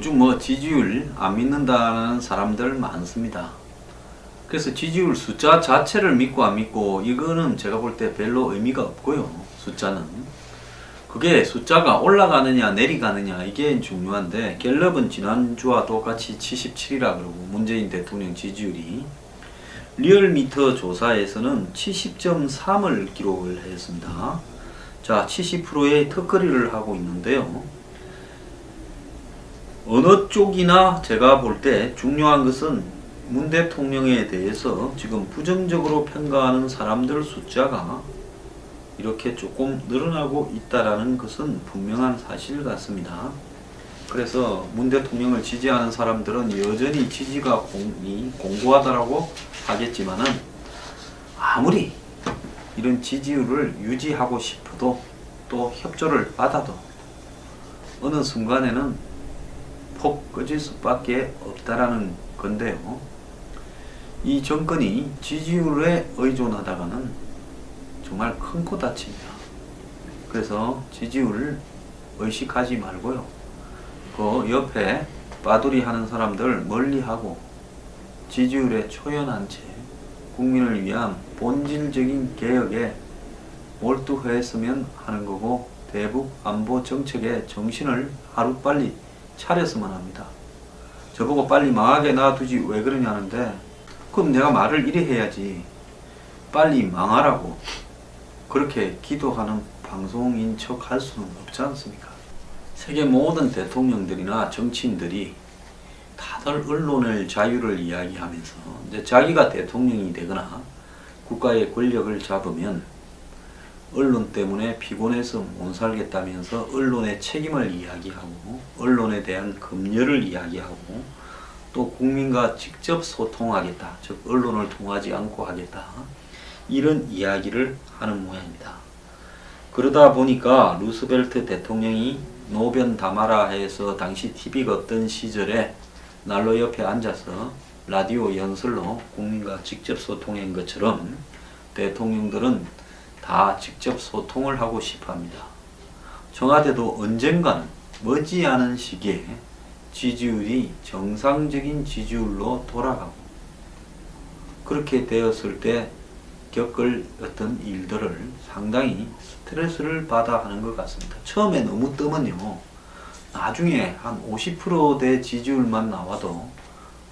요즘 뭐 지지율 안 믿는다는 사람들 많습니다. 그래서 지지율 숫자 자체를 믿고 안 믿고 이거는 제가 볼 때 별로 의미가 없고요. 숫자는 그게 숫자가 올라가느냐 내려가느냐 이게 중요한데, 갤럽은 지난주와 똑같이 77이라 그러고 문재인 대통령 지지율이 리얼미터 조사에서는 70.3을 기록을 했습니다. 자, 70%의 턱걸이를 하고 있는데요. 어느 쪽이나 제가 볼 때 중요한 것은 문 대통령에 대해서 지금 부정적으로 평가하는 사람들 숫자가 이렇게 조금 늘어나고 있다라는 것은 분명한 사실 같습니다. 그래서 문 대통령을 지지하는 사람들은 여전히 지지가 공고하다라고 하겠지만은, 아무리 이런 지지율을 유지하고 싶어도 또 협조를 받아도 어느 순간에는 폭 꺼질 수밖에 없다라는 건데요. 이 정권이 지지율에 의존하다가는 정말 큰 코 다칩니다. 그래서 지지율을 의식하지 말고요. 그 옆에 빠돌이 하는 사람들 멀리하고 지지율에 초연한 채 국민을 위한 본질적인 개혁에 몰두했으면 하는 거고, 대북 안보 정책에 정신을 하루빨리 차렸으면 합니다. 저보고 빨리 망하게 놔두지 왜 그러냐는데, 그럼 내가 말을 이래 해야지. 빨리 망하라고 그렇게 기도하는 방송인 척 할 수는 없지 않습니까? 세계 모든 대통령들이나 정치인들이 다들 언론의 자유를 이야기하면서 이제 자기가 대통령이 되거나 국가의 권력을 잡으면 언론 때문에 피곤해서 못 살겠다면서 언론의 책임을 이야기하고 언론에 대한 검열을 이야기하고 또 국민과 직접 소통하겠다, 즉 언론을 통하지 않고 하겠다, 이런 이야기를 하는 모양입니다. 그러다 보니까 루스벨트 대통령이 노변 담아라 해서 당시 TV가 없던 시절에 난로 옆에 앉아서 라디오 연설로 국민과 직접 소통한 것처럼 대통령들은 다 직접 소통을 하고 싶어 합니다. 청와대도 언젠가는 머지않은 시기에 지지율이 정상적인 지지율로 돌아가고, 그렇게 되었을 때 겪을 어떤 일들을 상당히 스트레스를 받아 하는 것 같습니다. 처음에 너무 뜨면요, 나중에 한 50%대 지지율만 나와도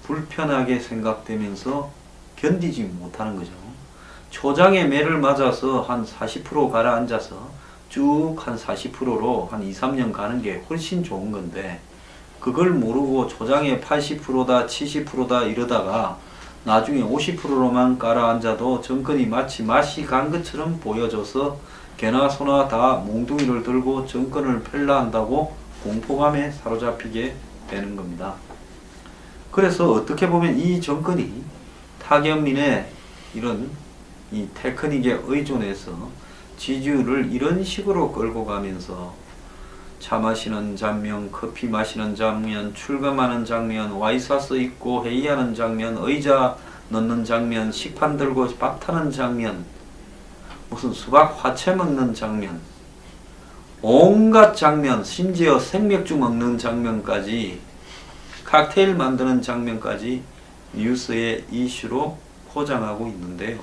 불편하게 생각되면서 견디지 못하는 거죠. 초장에 매를 맞아서 한 40% 가라앉아서 쭉 한 40%로 한 2, 3년 가는 게 훨씬 좋은 건데, 그걸 모르고 초장에 80%다 70%다 이러다가 나중에 50%로만 가라앉아도 정권이 마치 맛이 간 것처럼 보여져서 개나 소나 다 몽둥이를 들고 정권을 펼라 한다고 공포감에 사로잡히게 되는 겁니다. 그래서 어떻게 보면 이 정권이 타결민의 이런 이 테크닉에 의존해서 지지율을 이런 식으로 끌고 가면서 차 마시는 장면, 커피 마시는 장면, 출금하는 장면, 와이사스 입고 회의하는 장면, 의자 넣는 장면, 식판 들고 밥 타는 장면, 무슨 수박 화채 먹는 장면, 온갖 장면, 심지어 생맥주 먹는 장면까지, 칵테일 만드는 장면까지 뉴스의 이슈로 포장하고 있는데요.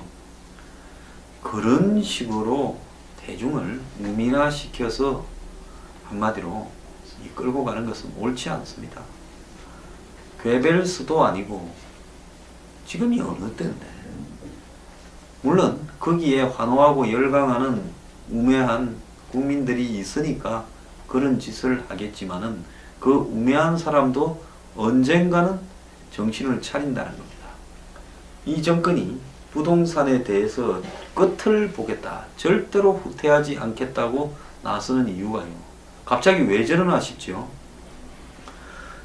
그런 식으로 대중을 무민화시켜서 한마디로 끌고 가는 것은 옳지 않습니다. 괴벨스도 아니고 지금이 어느 때인데, 물론 거기에 환호하고 열광하는 우매한 국민들이 있으니까 그런 짓을 하겠지만은 그 우매한 사람도 언젠가는 정신을 차린다는 겁니다. 이 정권이 부동산에 대해서 끝을 보겠다, 절대로 후퇴하지 않겠다고 나서는 이유가요, 갑자기 왜 저러나 싶죠.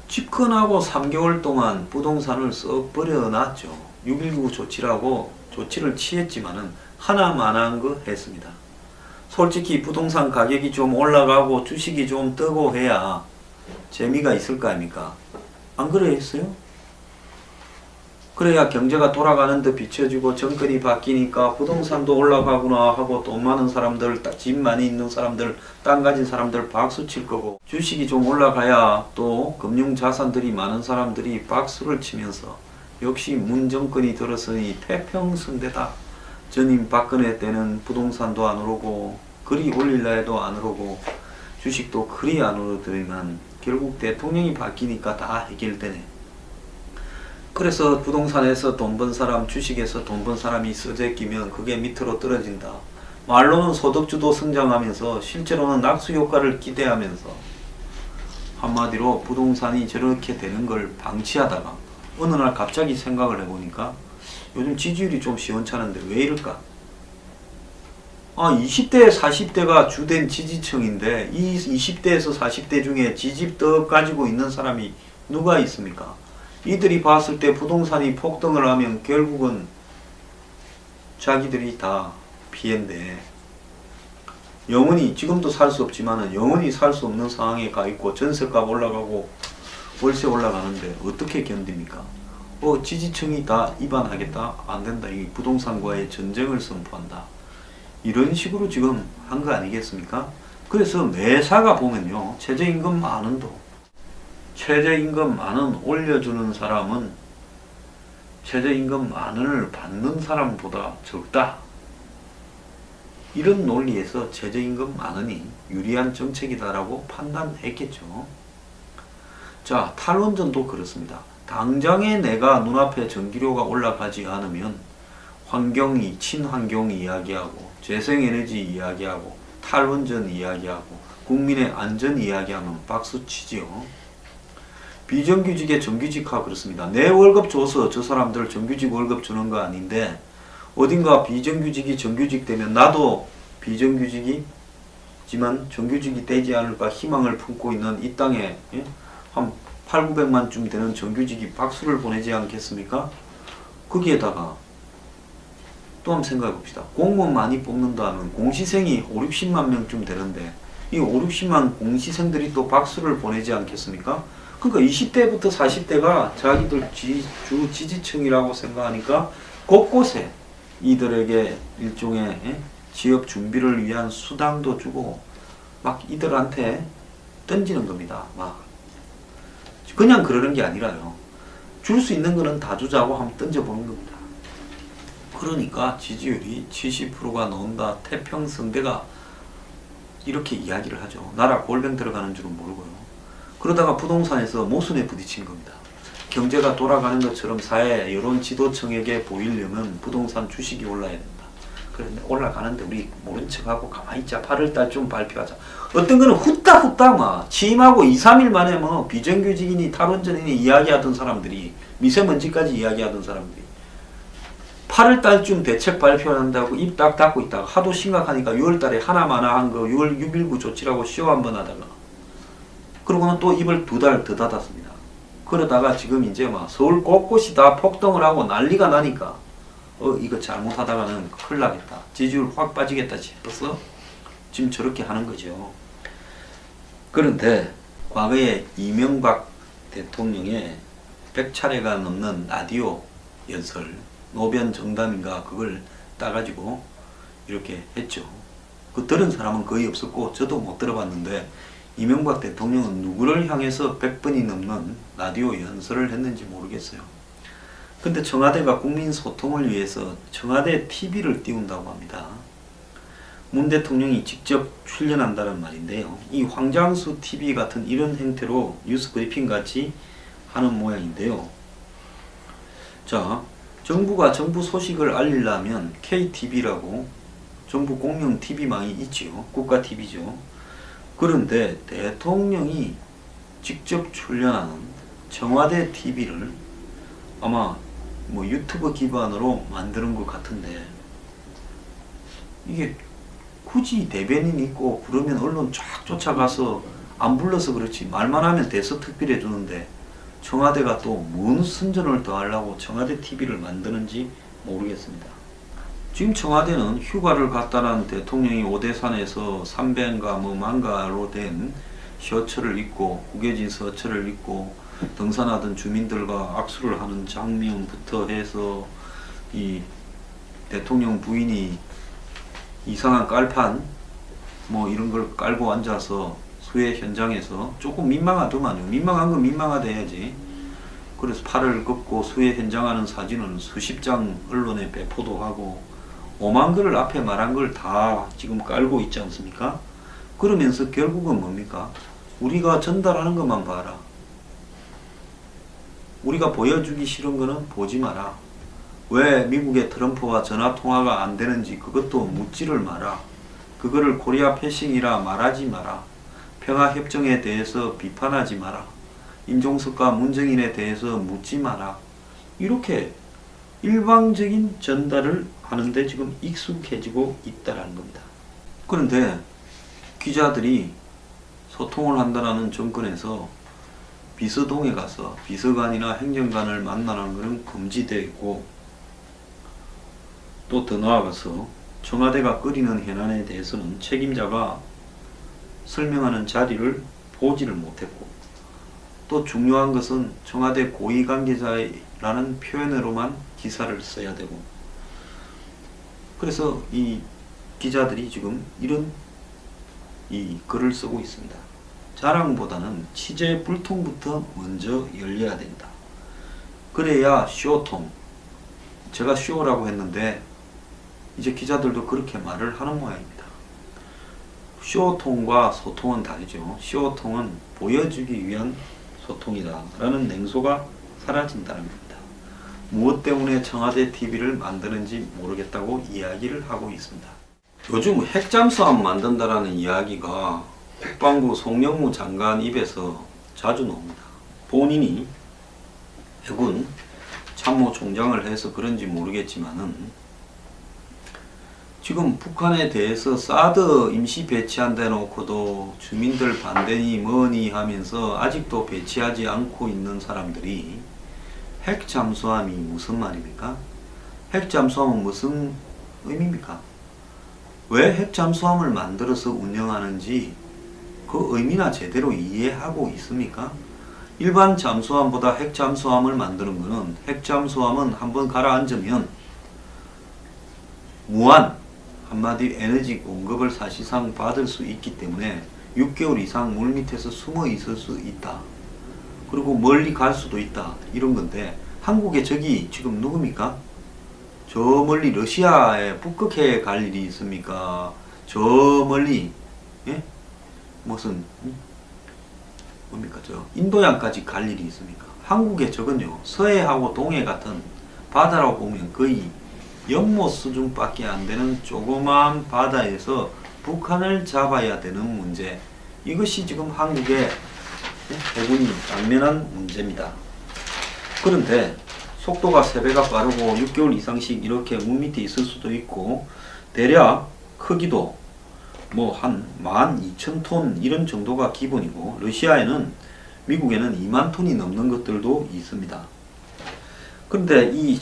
집권하고 3개월 동안 부동산을 썩 버려놨죠. 6.19 조치라고 조치를 취했지만은 하나만한 거 했습니다. 솔직히 부동산 가격이 좀 올라가고 주식이 좀 뜨고 해야 재미가 있을 거 아닙니까? 안 그래 했어요? 그래야 경제가 돌아가는 듯 비춰지고 정권이 바뀌니까 부동산도 올라가구나 하고 돈 많은 사람들, 집 많이 있는 사람들, 땅 가진 사람들 박수 칠 거고, 주식이 좀 올라가야 또 금융자산들이 많은 사람들이 박수를 치면서 역시 문 정권이 들었으니 태평성대다. 전임 박근혜 때는 부동산도 안 오르고 그리 올릴라 해도 안 오르고 주식도 그리 안 오르더니만 결국 대통령이 바뀌니까 다 해결되네. 그래서 부동산에서 돈 번 사람, 주식에서 돈 번 사람이 서재 끼면 그게 밑으로 떨어진다. 말로는 소득주도 성장하면서 실제로는 낙수 효과를 기대하면서 한마디로 부동산이 저렇게 되는 걸 방치하다가 어느 날 갑자기 생각을 해보니까 요즘 지지율이 좀 시원찮은데 왜 이럴까? 20대, 40대가 주된 지지층인데 이 20대에서 40대 중에 지집 떡 가지고 있는 사람이 누가 있습니까? 이들이 봤을 때 부동산이 폭등을 하면 결국은 자기들이 다 피해인데 영원히 지금도 살 수 없지만 영원히 살 수 없는 상황에 가 있고 전세값 올라가고 월세 올라가는데 어떻게 견딥니까? 지지층이 다 위반하겠다? 안 된다. 이 부동산과의 전쟁을 선포한다. 이런 식으로 지금 한 거 아니겠습니까? 그래서 매사가 보면요. 최저임금 만원도 최저임금 만원 올려주는 사람은 최저임금 만원을 받는 사람보다 적다. 이런 논리에서 최저임금 만원이 유리한 정책이다라고 판단했겠죠. 자, 탈원전도 그렇습니다. 당장에 내가 눈앞에 전기료가 올라가지 않으면 환경이 친환경 이야기하고 재생에너지 이야기하고 탈원전 이야기하고 국민의 안전 이야기하면 박수치지요. 비정규직의 정규직화 그렇습니다. 내 월급 줘서 저 사람들 정규직 월급 주는 거 아닌데 어딘가 비정규직이 정규직 되면 나도 비정규직이지만 정규직이 되지 않을까 희망을 품고 있는 이 땅에 한 8,900만쯤 되는 정규직이 박수를 보내지 않겠습니까? 거기에다가 또 한번 생각해 봅시다. 공무원 많이 뽑는다면 공시생이 5, 60만 명쯤 되는데 이 5, 60만 공시생들이 또 박수를 보내지 않겠습니까? 그러니까 20대부터 40대가 자기들 주 지지층이라고 생각하니까 곳곳에 이들에게 일종의 취업 준비를 위한 수당도 주고 막 이들한테 던지는 겁니다. 막 그냥 그러는 게 아니라요. 줄 수 있는 거는 다 주자고 한번 던져보는 겁니다. 그러니까 지지율이 70%가 나온다. 태평성대가 이렇게 이야기를 하죠. 나라 골병 들어가는 줄은 모르고요. 그러다가 부동산에서 모순에 부딪힌 겁니다. 경제가 돌아가는 것처럼 사회 여론 지도층에게 보이려면 부동산 주식이 올라야 된다. 그런데 올라가는데 우리 모른 척하고 가만히 있자. 8월달 좀 발표하자. 어떤 거는 후딱 막 취임하고 2, 3일 만에 뭐 비정규직이니 탈원전이니 이야기하던 사람들이 미세먼지까지 이야기하던 사람들이 8월달쯤 대책 발표한다고 입 딱 닫고 있다가 하도 심각하니까 6월달에 하나마나 한 거 6월 6.19 조치라고 쇼 한번 하다가 그러고는 또 입을 2달 더 닫았습니다. 그러다가 지금 이제 막 서울 곳곳이 다 폭등을 하고 난리가 나니까 이거 잘못하다가는 큰일 나겠다. 지지율 확 빠지겠다 싶어서 지금 저렇게 하는 거죠. 그런데 과거에 이명박 대통령의 100차례가 넘는 라디오 연설, 노변 정담인가 그걸 따가지고 이렇게 했죠. 그 들은 사람은 거의 없었고 저도 못 들어봤는데 이명박 대통령은 누구를 향해서 100번이 넘는 라디오 연설을 했는지 모르겠어요. 근데 청와대가 국민 소통을 위해서 청와대 TV를 띄운다고 합니다. 문 대통령이 직접 출연한다는 말인데요. 이 황장수 TV 같은 이런 형태로 뉴스 브리핑 같이 하는 모양인데요. 자, 정부가 정부 소식을 알리려면 KTV라고 정부 공영 TV망이 있지요. 국가 TV죠. 그런데 대통령이 직접 출연하는 청와대 TV를 아마 뭐 유튜브 기반으로 만드는 것 같은데 이게 굳이 대변인 있고 그러면 언론 쫙 쫓아가서 안 불러서 그렇지 말만 하면 대서특필해 주는데 청와대가 또 뭔 선전을 더 하려고 청와대 TV를 만드는지 모르겠습니다. 지금 청와대는 휴가를 갔다 난 대통령이 오대산에서 300인가 뭐 만가로 된 셔츠를 입고 구겨진 서처를 입고 등산하던 주민들과 악수를 하는 장면부터 해서 이 대통령 부인이 이상한 깔판 뭐 이런 걸 깔고 앉아서 수해 현장에서 조금 민망하더만요. 민망한 건 민망하다 해야지. 그래서 팔을 걷고 수해 현장하는 사진을 수십 장 언론에 배포도 하고 오만 글을 앞에 말한 걸 다 지금 깔고 있지 않습니까? 그러면서 결국은 뭡니까? 우리가 전달하는 것만 봐라. 우리가 보여주기 싫은 거는 보지 마라. 왜 미국의 트럼프와 전화통화가 안 되는지 그것도 묻지를 마라. 그거를 코리아 패싱이라 말하지 마라. 평화협정에 대해서 비판하지 마라. 임종석과 문정인에 대해서 묻지 마라. 이렇게 일방적인 전달을 하는데 지금 익숙해지고 있다는 겁니다. 그런데 기자들이 소통을 한다는 정권에서 비서동에 가서 비서관이나 행정관을 만나는 것은 금지되어 있고, 또 더 나아가서 청와대가 끓이는 현안에 대해서는 책임자가 설명하는 자리를 보지를 못했고, 또 중요한 것은 청와대 고위관계자라는 표현으로만 기사를 써야 되고, 그래서 이 기자들이 지금 이런 이 글을 쓰고 있습니다. 자랑보다는 취재 불통부터 먼저 열려야 된다. 그래야 쇼통, 제가 쇼라고 했는데 이제 기자들도 그렇게 말을 하는 모양입니다. 쇼통과 소통은 다르죠. 쇼통은 보여주기 위한 소통이다 라는 냉소가 사라진다는 겁니다. 무엇 때문에 청와대 TV를 만드는지 모르겠다고 이야기를 하고 있습니다. 요즘 핵잠수함 만든다라는 이야기가 국방부 송영무 장관 입에서 자주 나옵니다. 본인이 해군 참모총장을 해서 그런지 모르겠지만은 지금 북한에 대해서 사드 임시 배치한다 놓고도 주민들 반대니 뭐니 하면서 아직도 배치하지 않고 있는 사람들이 핵잠수함이 무슨 말입니까? 핵잠수함은 무슨 의미입니까? 왜 핵잠수함을 만들어서 운영하는지 그 의미나 제대로 이해하고 있습니까? 일반 잠수함보다 핵잠수함을 만드는 것은, 핵잠수함은 한번 가라앉으면 무한, 한마디 에너지 공급을 사실상 받을 수 있기 때문에 6개월 이상 물 밑에서 숨어 있을 수 있다. 그리고 멀리 갈 수도 있다. 이런 건데, 한국의 적이 지금 누굽니까? 저 멀리 러시아에 북극해에 갈 일이 있습니까? 저 멀리 무슨 뭡니까? 저 인도양까지 갈 일이 있습니까? 한국의 적은요, 서해하고 동해 같은 바다라고 보면 거의 연못 수준밖에 안 되는 조그마한 바다에서 북한을 잡아야 되는 문제, 이것이 지금 한국의 해군이 당면한 문제입니다. 그런데 속도가 3배가 빠르고 6개월 이상씩 이렇게 물 밑에 있을 수도 있고, 대략 크기도 뭐 한 12,000톤 이런 정도가 기본이고, 러시아에는, 미국에는 2만 톤이 넘는 것들도 있습니다. 그런데 이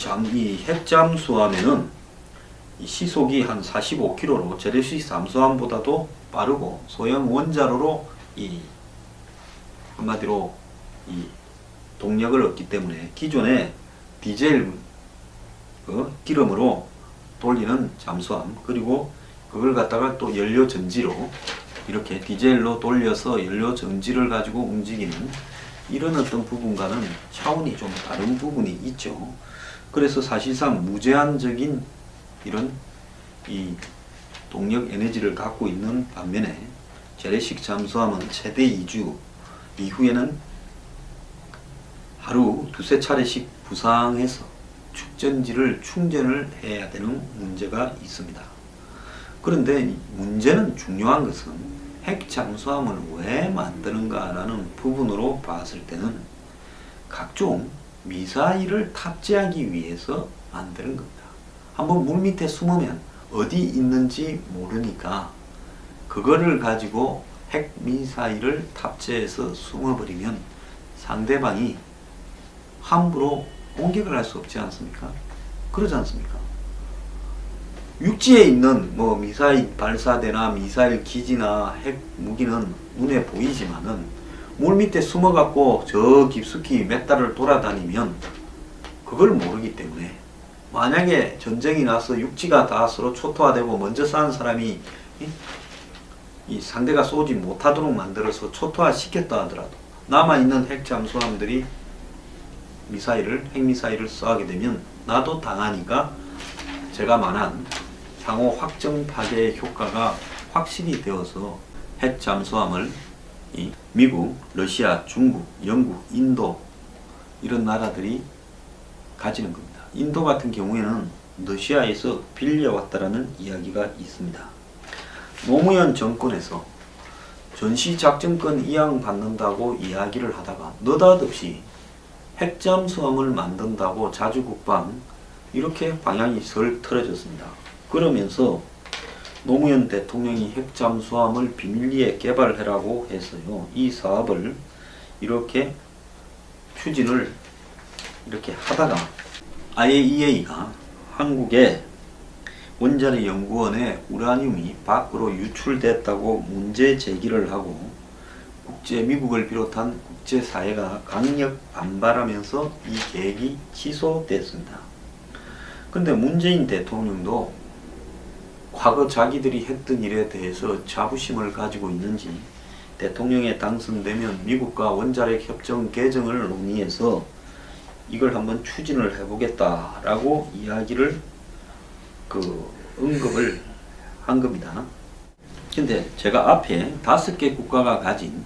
핵잠수함에는 이 시속이 한 45km로 제레시 잠수함보다도 빠르고 소형 원자로로 한마디로 이 동력을 얻기 때문에 기존에 디젤 기름으로 돌리는 잠수함, 그리고 그걸 갖다가 또 연료 전지로 이렇게 디젤로 돌려서 연료 전지를 가지고 움직이는 이런 어떤 부분과는 차원이 좀 다른 부분이 있죠. 그래서 사실상 무제한적인 이런 이 동력 에너지를 갖고 있는 반면에 재래식 잠수함은 최대 2주 이후에는 하루 두세 차례씩 부상해서 축전지를 충전을 해야 되는 문제가 있습니다. 그런데 문제는, 중요한 것은 핵잠수함을 왜 만드는가라는 부분으로 봤을 때는 각종 미사일을 탑재하기 위해서 만드는 겁니다. 한번 물 밑에 숨으면 어디 있는지 모르니까 그거를 가지고 핵미사일을 탑재해서 숨어버리면 상대방이 함부로 공격을 할 수 없지 않습니까? 그러지 않습니까? 육지에 있는 뭐 미사일 발사대나 미사일 기지나 핵 무기는 눈에 보이지만은 물 밑에 숨어갖고 저 깊숙이 몇 달을 돌아다니면 그걸 모르기 때문에, 만약에 전쟁이 나서 육지가 다 서로 초토화되고 먼저 싼 사람이 이 상대가 쏘지 못하도록 만들어서 초토화 시켰다 하더라도 남아있는 핵 잠수함들이 핵미사일을 쏘게 되면 나도 당하니까, 제가 말한 상호 확정 파괴의 효과가 확실히 되어서 핵 잠수함을 미국, 러시아, 중국, 영국, 인도 이런 나라들이 가지는 겁니다. 인도 같은 경우에는 러시아에서 빌려왔다라는 이야기가 있습니다. 노무현 정권에서 전시작전권 이양받는다고 이야기를 하다가 느닷없이 핵잠수함을 만든다고 자주국방 이렇게 방향이 설 틀어졌습니다. 그러면서 노무현 대통령이 핵잠수함을 비밀리에 개발해라고 해서요, 이 사업을 이렇게 추진을 이렇게 하다가 IAEA가 한국의 원자력 연구원에 우라늄이 밖으로 유출됐다고 문제 제기를 하고 미국을 비롯한 국제사회가 강력 반발하면서 이 계획이 취소됐습니다. 그런데 문재인 대통령도 과거 자기들이 했던 일에 대해서 자부심을 가지고 있는지 대통령에 당선되면 미국과 원자력 협정 개정을 논의해서 이걸 한번 추진을 해보겠다라고 이야기를 언급을 한 겁니다. 근데 제가 앞에 5개 국가가 가진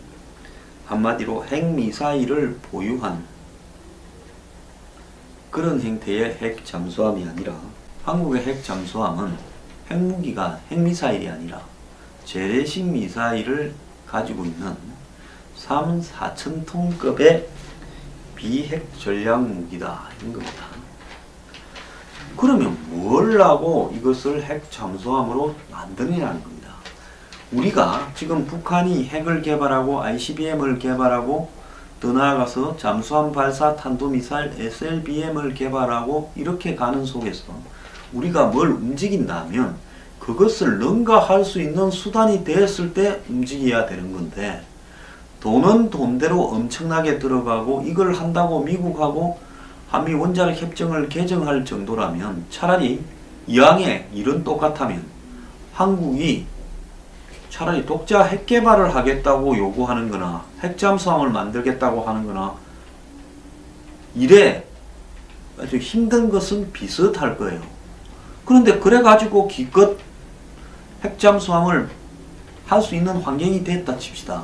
한마디로 핵미사일을 보유한 그런 형태의 핵 잠수함이 아니라, 한국의 핵 잠수함은 핵미사일이 아니라 재래식 미사일을 가지고 있는 34,000톤급의 비핵 전략 무기다 이런 겁니다. 그러면 뭘 하고 이것을 핵 잠수함으로 만드느냐는 겁니다. 우리가 지금 북한이 핵을 개발하고 ICBM을 개발하고 더 나아가서 잠수함 발사 탄도미사일 SLBM을 개발하고 이렇게 가는 속에서 우리가 뭘 움직인다면 그것을 능가할 수 있는 수단이 되었을 때 움직여야 되는 건데, 돈은 돈대로 엄청나게 들어가고 이걸 한다고 미국하고 한미 원자력 협정을 개정할 정도라면, 차라리 이왕에 일은 똑같다면 한국이 차라리 독자 핵 개발을 하겠다고 요구하는 거나 핵잠수함을 만들겠다고 하는 거나 이래 아주 힘든 것은 비슷할 거예요. 그런데 그래가지고 기껏 핵잠수함을 할 수 있는 환경이 됐다 칩시다.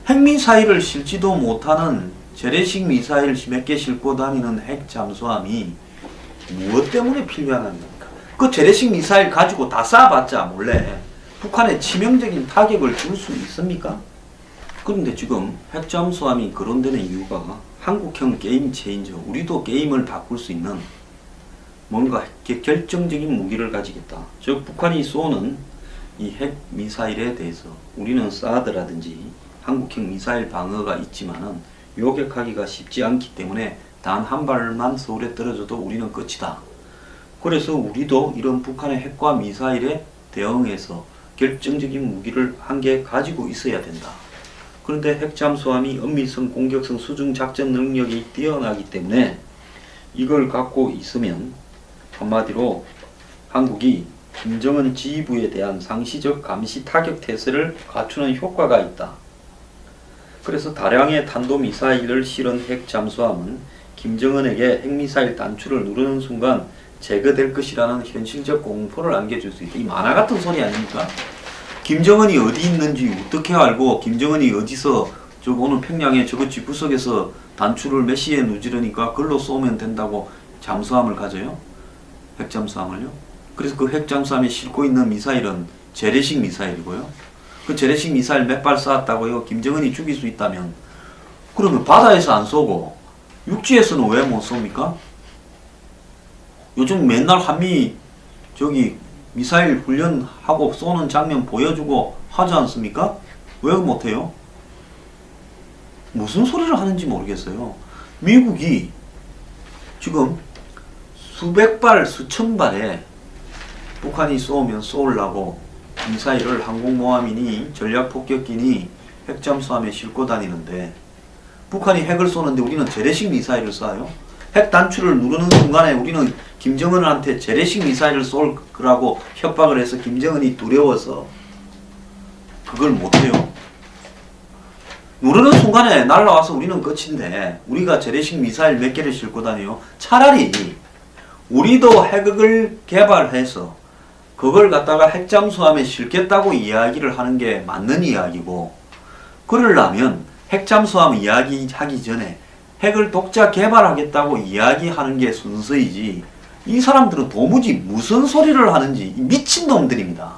핵미사일을 싣지도 못하는 재래식 미사일 몇 개 싣고 다니는 핵잠수함이 무엇 때문에 필요한 겁니까? 그 재래식 미사일 가지고 다 쏴봤자 몰래 북한에 치명적인 타격을 줄 수 있습니까? 그런데 지금 핵잠수함이 거론되는 이유가 한국형 게임 체인저, 우리도 게임을 바꿀 수 있는 뭔가 결정적인 무기를 가지겠다. 즉 북한이 쏘는 이 핵미사일에 대해서 우리는 사드라든지 한국형 미사일 방어가 있지만은 요격하기가 쉽지 않기 때문에 단 한 발만 서울에 떨어져도 우리는 끝이다. 그래서 우리도 이런 북한의 핵과 미사일에 대응해서 결정적인 무기를 한 개 가지고 있어야 된다. 그런데 핵잠수함이 은밀성, 공격성, 수중 작전 능력이 뛰어나기 때문에 이걸 갖고 있으면 한마디로 한국이 김정은 지휘부에 대한 상시적 감시 타격 태세를 갖추는 효과가 있다. 그래서 다량의 탄도미사일을 실은 핵잠수함은 김정은에게 핵미사일 단추를 누르는 순간 제거될 것이라는 현실적 공포를 안겨줄 수 있다. 이 만화 같은 소리 아닙니까? 김정은이 어디 있는지 어떻게 알고, 김정은이 어디서 오늘 평양에 저거 집구석에서 단추를 몇 시에 누지르니까 그걸로 쏘면 된다고 잠수함을 가져요? 핵잠수함을요? 그래서 그 핵잠수함에 싣고 있는 미사일은 재래식 미사일이고요. 그 재래식 미사일 몇 발 쐈다고요? 김정은이 죽일 수 있다면, 그러면 바다에서 안 쏘고 육지에서는 왜 못 쏩니까? 요즘 맨날 한미 미사일 훈련하고 쏘는 장면 보여주고 하지 않습니까? 왜 못해요? 무슨 소리를 하는지 모르겠어요. 미국이 지금 수백 발, 수천 발에 북한이 쏘면 쏘려고 미사일을 항공모함이니 전략폭격기니 핵잠수함에 싣고 다니는데, 북한이 핵을 쏘는데 우리는 재래식 미사일을 쏴요. 핵 단추를 누르는 순간에 우리는 김정은한테 재래식 미사일을 쏠 거라고 협박을 해서 김정은이 두려워서 그걸 못해요. 누르는 순간에 날라와서 우리는 끝인데 우리가 재래식 미사일 몇 개를 싣고 다녀요. 차라리 우리도 핵을 개발해서 그걸 갖다가 핵잠수함에 싣겠다고 이야기를 하는 게 맞는 이야기고, 그러려면 핵잠수함 이야기하기 전에 핵을 독자 개발하겠다고 이야기하는 게 순서이지, 이 사람들은 도무지 무슨 소리를 하는지 미친놈들입니다.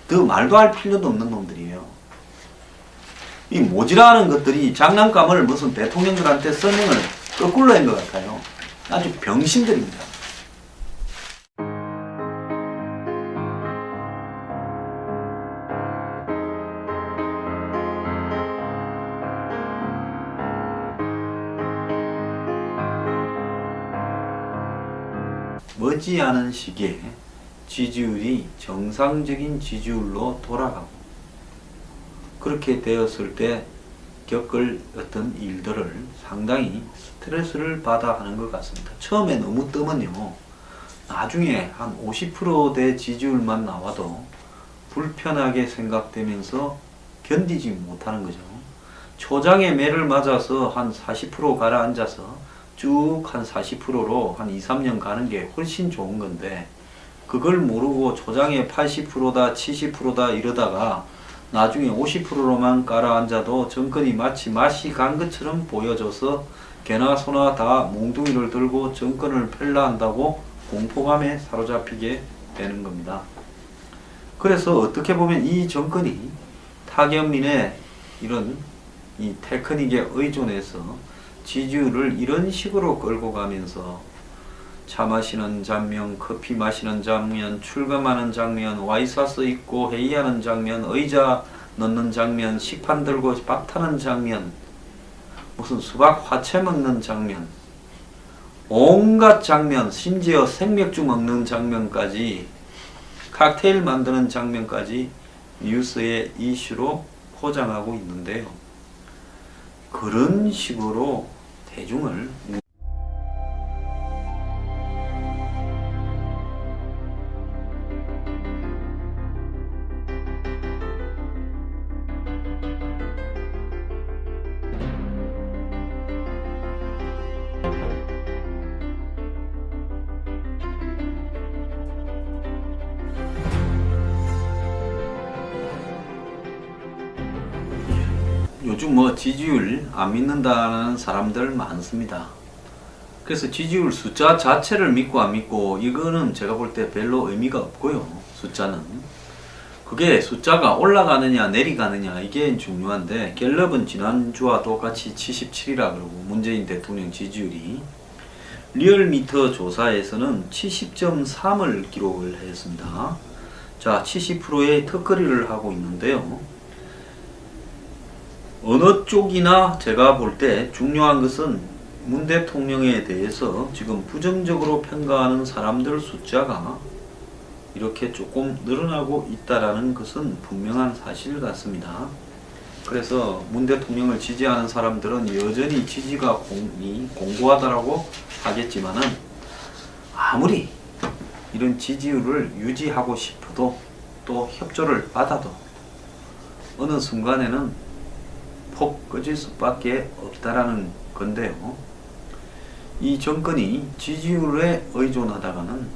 그 말도 할 필요도 없는 놈들이에요. 이 모지라는 것들이 장난감을 무슨 대통령들한테 설명을 거꾸로 한 것 같아요. 아주 병신들입니다. 머지않은 시기에 지지율이 정상적인 지지율로 돌아가고, 그렇게 되었을 때 겪을 어떤 일들을 상당히 스트레스를 받아 하는 것 같습니다. 처음에 너무 뜨면요, 나중에 한 50%대 지지율만 나와도 불편하게 생각되면서 견디지 못하는 거죠. 초장에 매를 맞아서 한 40% 가라앉아서 쭉 한 40%로 한 2, 3년 가는 게 훨씬 좋은 건데, 그걸 모르고 초장에 80%다 70%다 이러다가 나중에 50%로만 가라앉아도 정권이 마치 맛이 간 것처럼 보여져서 개나 소나 다 몽둥이를 들고 정권을 펼라 한다고 공포감에 사로잡히게 되는 겁니다. 그래서 어떻게 보면 이 정권이 타경민의 이런 이 테크닉에 의존해서 지지율을 이런 식으로 끌고 가면서 차 마시는 장면, 커피 마시는 장면, 출금하는 장면, 와이사스 입고 회의하는 장면, 의자 넣는 장면, 식판 들고 밥 타는 장면, 무슨 수박 화채 먹는 장면, 온갖 장면, 심지어 생맥주 먹는 장면까지, 칵테일 만드는 장면까지 뉴스의 이슈로 포장하고 있는데요. 그런 식으로 대중을 요즘 뭐 지지율 안 믿는다는 사람들 많습니다. 그래서 지지율 숫자 자체를 믿고 안 믿고 이거는 제가 볼 때 별로 의미가 없고요. 숫자는 그게 숫자가 올라가느냐 내려가느냐 이게 중요한데, 갤럽은 지난주와 똑같이 77이라 그러고 문재인 대통령 지지율이 리얼미터 조사에서는 70.3을 기록을 했습니다. 자, 70%의 턱걸이를 하고 있는데요. 어느 쪽이나 제가 볼 때 중요한 것은 문 대통령에 대해서 지금 부정적으로 평가하는 사람들 숫자가 이렇게 조금 늘어나고 있다라는 것은 분명한 사실 같습니다. 그래서 문 대통령을 지지하는 사람들은 여전히 지지가 공고하다라고 하겠지만은, 아무리 이런 지지율을 유지하고 싶어도 또 협조를 받아도 어느 순간에는 폭 꺼질 수밖에 없다라는 건데요. 이 정권이 지지율에 의존하다가는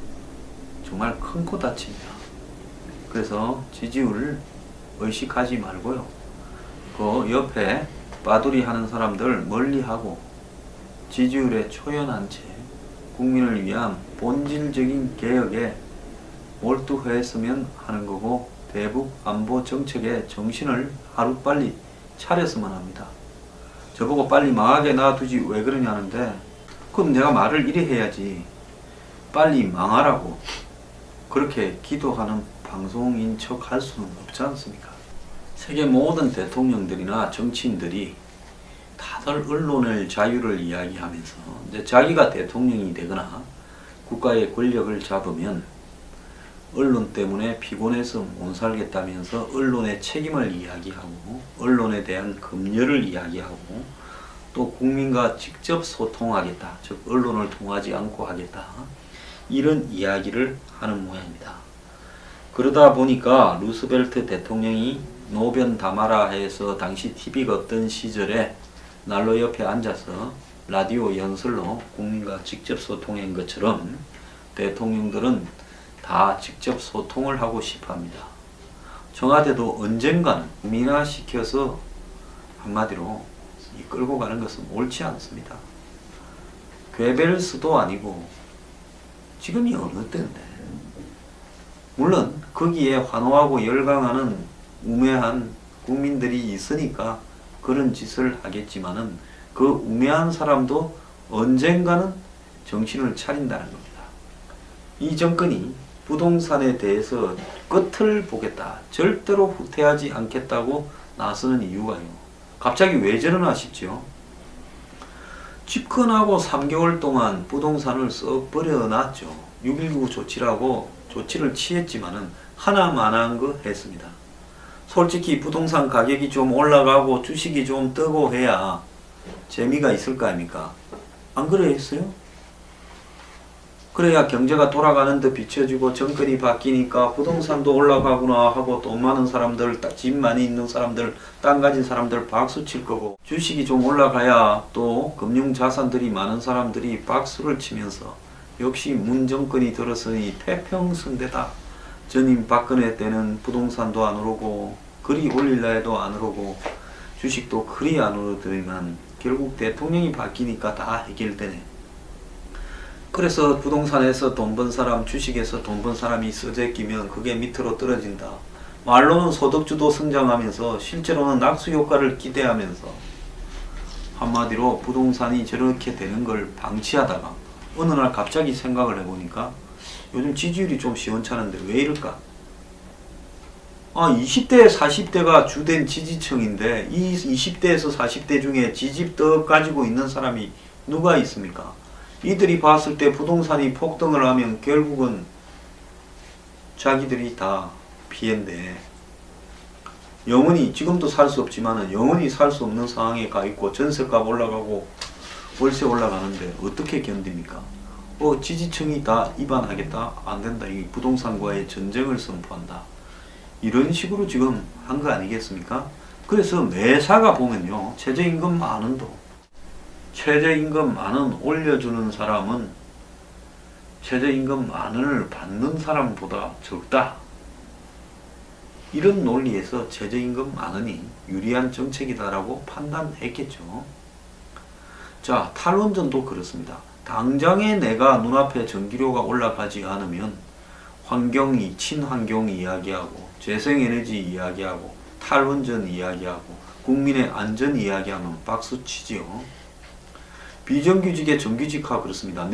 정말 큰 코 다칩니다. 그래서 지지율을 의식하지 말고요, 그 옆에 빠두리 하는 사람들 멀리하고 지지율에 초연한 채 국민을 위한 본질적인 개혁에 몰두했으면 하는 거고, 대북 안보 정책에 정신을 하루빨리 차렸으면 합니다. 저보고 빨리 망하게 놔두지 왜 그러냐는데, 그럼 내가 말을 이래 해야지. 빨리 망하라고 그렇게 기도하는 방송인 척 할 수는 없지 않습니까? 세계 모든 대통령들이나 정치인들이 다들 언론의 자유를 이야기하면서 이제 자기가 대통령이 되거나 국가의 권력을 잡으면 언론 때문에 피곤해서 못 살겠다면서 언론의 책임을 이야기하고 언론에 대한 검열을 이야기하고 또 국민과 직접 소통하겠다. 즉 언론을 통하지 않고 하겠다. 이런 이야기를 하는 모양입니다. 그러다 보니까 루스벨트 대통령이 노변 담아라 해서 당시 TV가 없던 시절에 난로 옆에 앉아서 라디오 연설로 국민과 직접 소통한 것처럼 대통령들은 다 직접 소통을 하고 싶어 합니다. 청와대도 언젠가는 민화시켜서 한마디로 끌고 가는 것은 옳지 않습니다. 괴벨스도 아니고 지금이 어느 때인데, 물론 거기에 환호하고 열광하는 우매한 국민들이 있으니까 그런 짓을 하겠지만은 그 우매한 사람도 언젠가는 정신을 차린다는 겁니다. 이 정권이 부동산에 대해서 끝을 보겠다, 절대로 후퇴하지 않겠다고 나서는 이유가요. 갑자기 왜 저러나 싶죠. 집권하고 3개월 동안 부동산을 썩 버려놨죠. 6.19 조치라고 조치를 취했지만은 하나만한 거 했습니다. 솔직히 부동산 가격이 좀 올라가고 주식이 좀 뜨고 해야 재미가 있을 거 아닙니까? 안 그랬어요? 그래야 경제가 돌아가는 듯 비춰지고 정권이 바뀌니까 부동산도 올라가구나 하고 돈 많은 사람들, 집 많이 있는 사람들, 땅 가진 사람들 박수 칠 거고, 주식이 좀 올라가야 또 금융자산들이 많은 사람들이 박수를 치면서 역시 문 정권이 들었으니 태평성대다. 전임 박근혜 때는 부동산도 안 오르고 그리 올릴라 해도 안 오르고 주식도 그리 안 오르더니만 결국 대통령이 바뀌니까 다 해결되네. 그래서 부동산에서 돈 번 사람, 주식에서 돈 번 사람이 쓰재 끼면 그게 밑으로 떨어진다. 말로는 소득주도 성장하면서 실제로는 낙수 효과를 기대하면서 한마디로 부동산이 저렇게 되는 걸 방치하다가 어느 날 갑자기 생각을 해보니까 요즘 지지율이 좀 시원찮은데 왜 이럴까? 20대, 40대가 주된 지지층인데 이 20대에서 40대 중에 지집 떡 가지고 있는 사람이 누가 있습니까? 이들이 봤을 때 부동산이 폭등을 하면 결국은 자기들이 다 피해인데, 영원히 지금도 살 수 없지만은 영원히 살 수 없는 상황에 가 있고 전세값 올라가고 월세 올라가는데 어떻게 견딥니까? 지지층이 다 입안하겠다? 안 된다. 이 부동산과의 전쟁을 선포한다. 이런 식으로 지금 한 거 아니겠습니까? 그래서 매사가 보면요, 최저임금 만원도 최저임금 만원 올려주는 사람은 최저임금 만원을 받는 사람보다 적다. 이런 논리에서 최저임금 만원이 유리한 정책이다라고 판단했겠죠. 자, 탈원전도 그렇습니다. 당장에 내가 눈앞에 전기료가 올라가지 않으면 환경이, 친환경 이야기하고 재생에너지 이야기하고 탈원전 이야기하고 국민의 안전 이야기하면 박수치지요. 비정규직의 정규직화 그렇습니다.